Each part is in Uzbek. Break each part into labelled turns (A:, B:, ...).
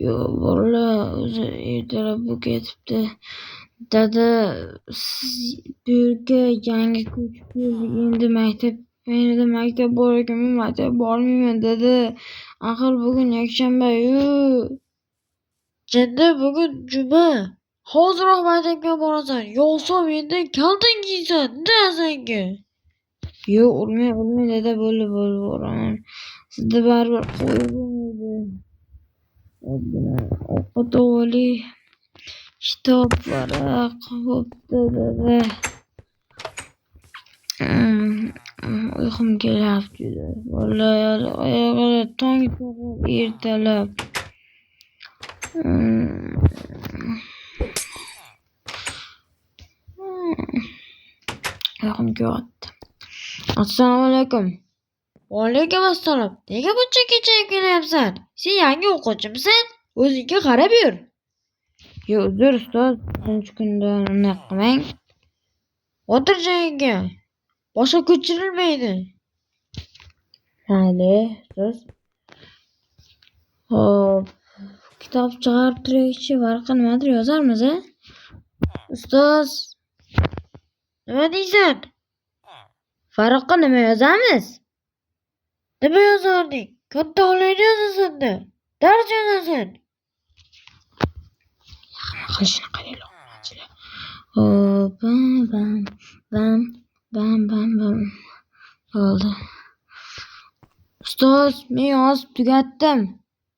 A: Yo, bola o'zi ertalab bu ketibdi. Dada, siz bu yerga yangi ko'chib keldik. Endi maktab bor ekanman, maktab bormayman dada. Axir bugun yakshanba-yu. Janda bugun juma. Hoziroq maktabga borasan. Yo'qsa endi kaltan kiysan, da senga. Yo'q, urmang dada, bo'ldi boraman. Sizda baribir qo'yib bo'lmaydi. Oddiy ovqat oli. Kitob, varaq, bo'pti dada. Uyqum kelyapti juda. Vallahi oyoqlar tong saharda ertalab. Uyqum kelyapti. Assalomu alaykum. Va alaykum assalom. Nega buncha kechayib kelyapsan? Sen yangi o'quvchimisan? O'zingga qarab yur. Yo, uzr ustoz, birinchi kundan unaqa qilmang. O'tir joyingga. Boshqa ko'chirilmaydi. Mayli, ustoz. Xo'p, kitob chiqarib turaychi, varaqqa nimadir yozarmiz, a? Ustoz, nima deysan? Varaqqa nima yozamiz? Nima yozardik? Katta olayni yozasan-da. Dars yozasan. Qilishni qaraylik. Hop, bam. Bo'ldi. Ustoz, men yozib tugatdim.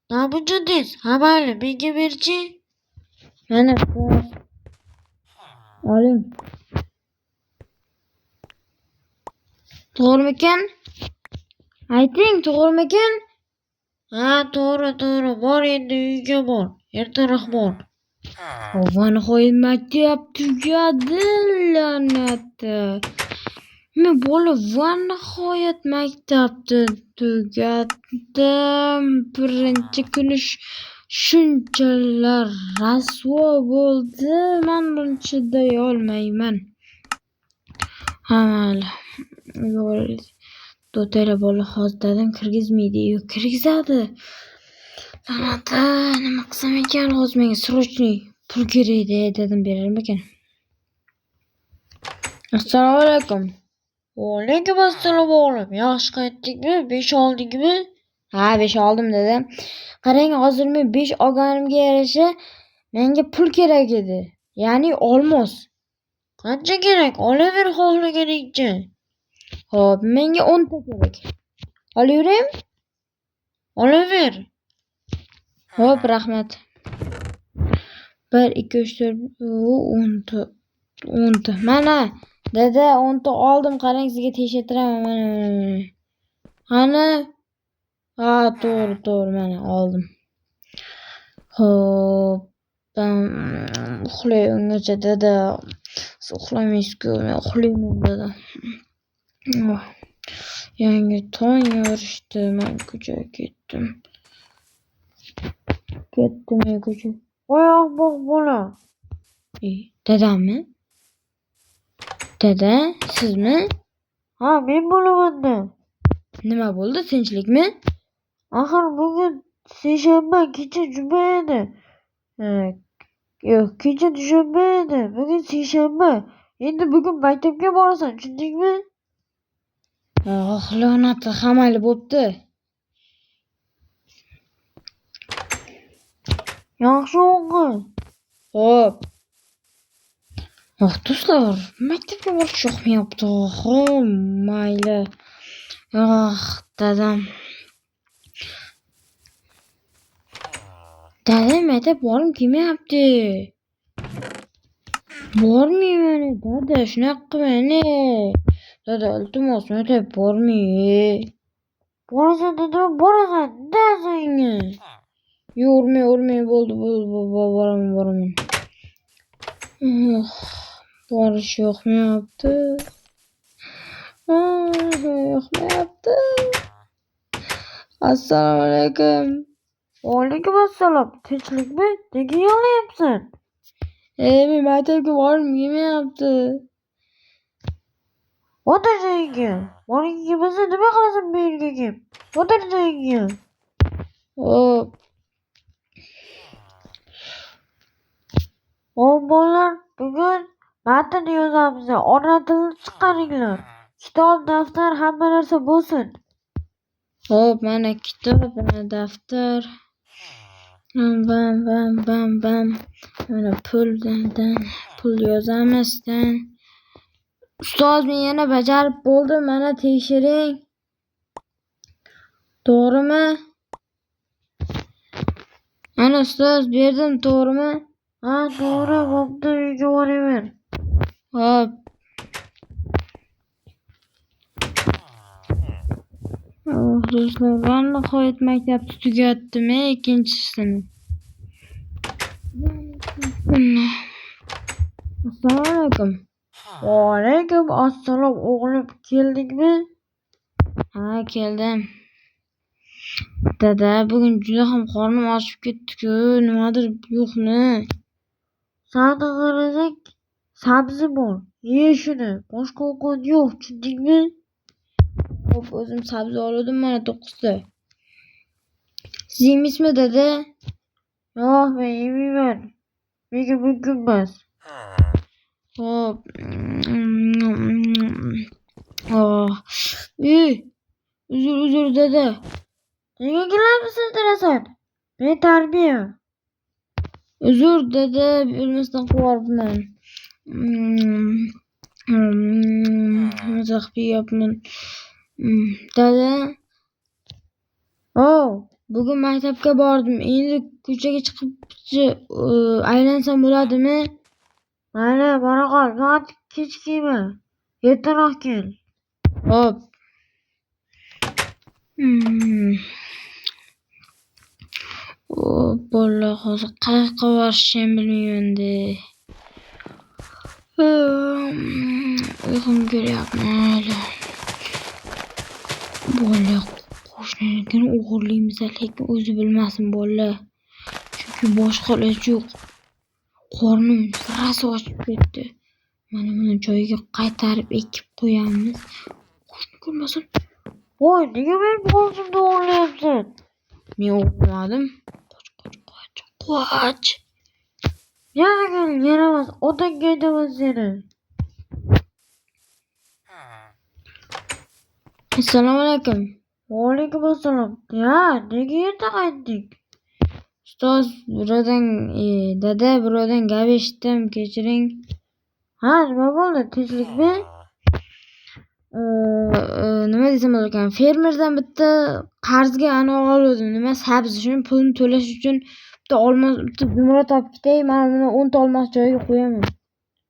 A: Nima buncha tez? Ha, mayli, menga berchi. Mana ustoz. Oling. To'g'rimikan? Ayting, to'g'rimikan? Ha, to'g'ri. Bor endi uyga bor. Ertaroq bor. Nihoyat maktab tugadi, la'nati. Men bola nihoyat maktabni tugatdim. Birinchi kuni shunchalar rasvo bo'ldi. Men buni chiday olmayman. Ha, mayli. Do'tayla bola hozir dadam kirgizmaydi. Yo'q, kirgizadi. La'nati, nima qilsam ekan? Hozir menga srochniy pul kerak edi, dedim berarmikan? Assalomu alaykum. Va alaykum assalom o'g'lim. Yaxshi qaytdingmi? 5 oldingmi? Ha, 5 oldim dedi. Qarang, hozir men 5 olganimga yarasha menga pul kerak edi. Ya'ni olmos. Qancha kerak? Olaver xohlaganingcha. Xo'p, menga 10 ta kerak. Olaveraymi? Olaver. Xo'p, rahmat. 1 2 3 4 10 ta. Mana dada, 10 ta oldim. Qarang, sizga tekshirtiraman. Mana. Qani? Ha, to'g'ri, mana oldim. Xo'p, uxlay ungacha dada. Siz uxlamaysiz-ku, men uxlayman dada. Yangi tong yorishdi, men ko'chaga ketdim. Men ko'chaga. Oyoq bog' bola. Dadammi? Dada, sizmi? Ha, men bo'laman-da. Nima bo'ldi, tinchlikmi? Axir bugun seshanba, kecha juma edi. Yo'q, kecha dushanba edi. Bugun seshanba. Endi bugun maktabga borasan, tushundingmi? La'nati, hammali bo'pti. Yaxshi o'qi. Xo'p. Do'stlar, maktabga borish yoqmayapti. Mayli. Dadam. Dadam maktab borim kelmayapti. Bormayman, dada, shunaqa qilmang. Dada, iltimos, maktab bormay. Borasan, dada, borasan, da senga. Urmay, bo'ldi, boraman. Borish yoqmayapti. Assalomu alaykum. Va alaykum assalom. Tinchlikmi? Nega yig'layapsan? Men maktabga borim kelmayapti. O'tir joyingga. Boring kelmasa nima qilasan bu yerga kelib? O'tir joyingga. Hop. Bolalar, bugun matn yozamiz. Ona tilini chiqaringlar. Kitob, daftar, hamma narsa bo'lsin. Hop, mana kitob, mana daftar. Bam. Mana pul yozamiz. Ustoz, men yana bajarib bo'ldim. Mana tekshiring. To'g'rimi? Mana ustoz berdim, to'g'rimi? Ha, to'g'ri. Bo'pti, uyga boraver. Hop. Do'stlar, men nihoyat maktabni tugatdim, ikkinchi sinf. Assalomu alaykum. Va alaykum assalom. O'g'lim, keldingmi? Ha, keldim. Dada, bugun juda ham qornim ochib ketdi-ku, nimadir yo'qmi? Sani qarasak, sabzi bor. Ye shuni. Boshqa ovqat yo'q, tushundingmi? Hop, o'zim sabzi oldim mana 9 ta. Siz yeymizmi, dada? Yo'q, men yemayman. Menga mumkin emas. Hop. Uzr, dada. Nega gilamni siltirasan? Men tarbiya. Uzr, dada, bilmasdan qilyapman. Mazax qilyapman. Dada. Bugun maktabga bordim. Endi ko'chaga chiqib aylansam bo'ladimi? Mayli, bora qol. Soat kechikma. Ertaroq kel. Hop. Bolalar, hozir qayoqqa borishim bilmayman-da. Uyqum kelyapti. Bolalar, qo'shnilardan o'g'irlaymiz, lekin o'zi bilmasin bolalar. Chunki boshqa iloji yo'q. Qornim sirasi ochib ketdi. Mana buni joyiga qaytarib ekib qo'yamiz. Qo'shni ko'rmasin. Voy, nega men qo'limda o'g'irlayapsan? Men o'g'irladim. Qoch. Yana yaramas, otangga aytaman seni. Assalomu alaykum. Va alaykum assalom. Ya, nega erta qaytding? Ustoz, dada, birovdan gap eshitdim, kechiring. Ha, nima bo'ldi? Tinchlikmi? Nima desam bo'larkan? Fermerdan bitta qarzga oldim. Nima sabzi, shuni pulni to'lash uchun bitta olmos, bitta zumrad olib ketay. Mana buni 10 ta olmos joyiga qo'yaman.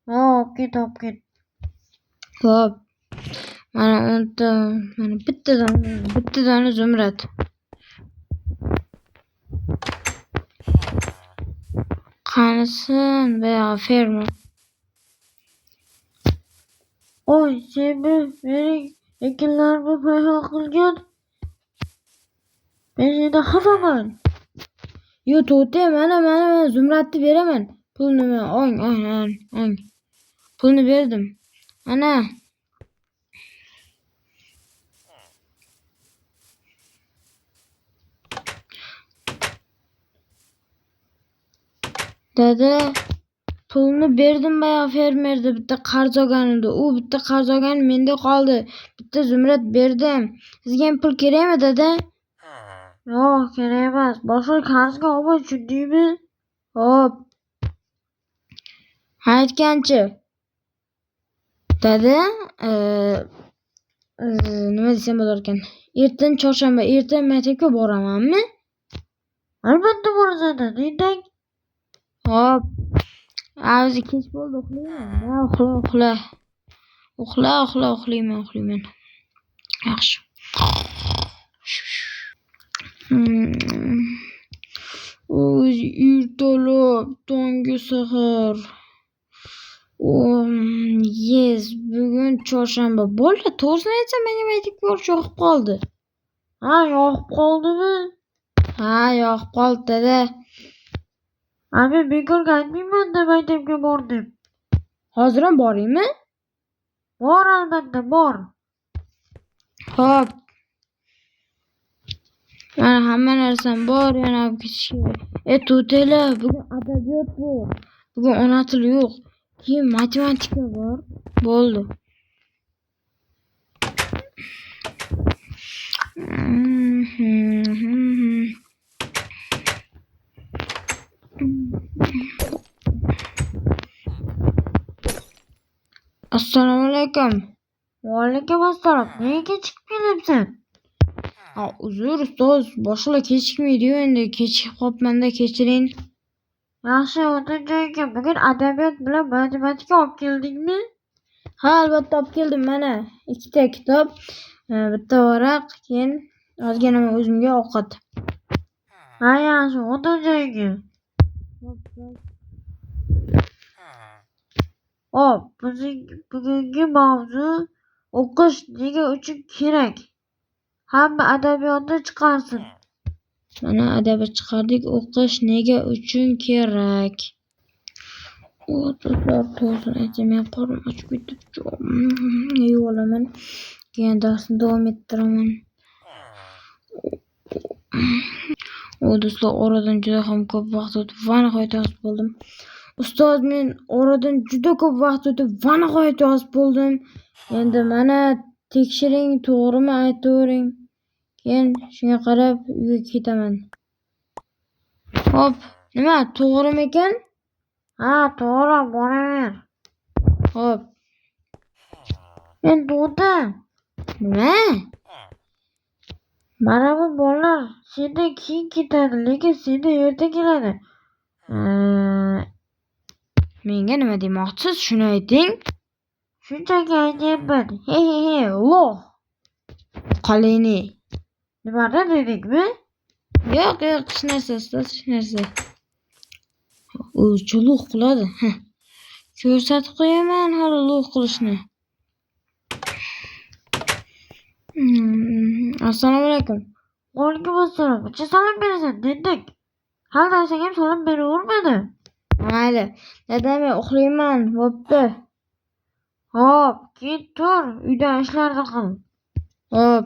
A: Ha, olib ket. Xo'p. Mana 10 ta, mana bitta dona zumrad. Qanisin bu fermer. Oy, sen mening ekinlarni payhon qilgan. Men seni xafaman. Yo, to'te, mana zumradni beraman. Pulni ong. Pulni berdim. Ana. Dada, pulni berdim bayağı fermerda bitta qarz olganimda. U bitta qarz olgan menda qoldi. Bitta zumrad berdim. Sizga ham pul kerakmi, dada? Yo'q, kerak emas. Boshqa qarzga olmay tushundingmi? Hop. Aytganchi. Dada, nima desam bo'lar ekan? Ertadan chorshanba, erta maktabga boramanmi? Albatta borasan, indang. Hop. O'zi kech bo'ldi, uxlayman. Uxlayman. Yaxshi. O'zi ertalab tongi sahar. Bugun chorshanba. Bo'ldi, to'g'risini aytsam, menga maktabga borish yoqib qoldi. Ha, yoqib qoldimi? Ha, yoqib qoldi, dada. Men bekorga aytmayman-da maktabga bordim. Hozir ham boraymi? Bor, albatta, bor. Xo'p. Mana hamma narsam bor, yana olib ketish kerak. To'tela, bugun adabiyot bu. Bugun ona tili yo'q. Keyin matematika bor. Bo'ldi. Assalomu alaykum. Va alaykum assalom. Nega chiqib kelibsan? Uzr ustoz, boshqa kechikmaydi-yu, endi kechikib qolibman-da, kechiring. Yaxshi, o'tir joyiga. Bugun adabiyot bilan matematika olib keldingmi? Ha, albatta olib keldim. Mana ikkita kitob, bitta varaq, keyin ozgina o'zimga ovqat. Ha, yaxshi, o'tir joyiga. Hop, bugungi mavzu o'qish nega uchun kerak? Hamma adabiyotni chiqarsin. Mana adabiyot chiqardik. O'qish nega uchun kerak? Do'stlar, to'g'risini aytmay qorin ochib ketibdi. Yeb olaman. Keyin darsni davom ettiraman. Do'stlar, oradan juda ham ko'p vaqt o'tib, va nihoyat yozib bo'ldim. Ustoz, men oradan juda ko'p vaqt o'tib, va nihoyat yozib bo'ldim. Endi mana tekshiring, to'g'rimi aytavering. Keyin shunga qarab uyga ketaman. Hop, nima, to'g'rimi ekan? Ha, to'g'ri, boraver. Hop. Endi o'ta. Nima? Mana bu bolalar sendan keyin ketadi, lekin sendan erta keladi. Menga nima demoqchisiz, shuni ayting. Shunchaki aytyapman. He, loh. Qalini. Nimada dedikmi? Yo'q, hech narsa, ustoz, hech narsa. U chuluq qiladi. Ko'rsatib qo'yaman hali loh qilishni. Assalomu alaykum. Va alaykum assalom. Necha salom berasan, dedik. Hali darsang ham salom beravermadi. Mayli, dadam, uxlayman, bo'pti. Hop, keyin tur, uydan ishlarni qil. Hop.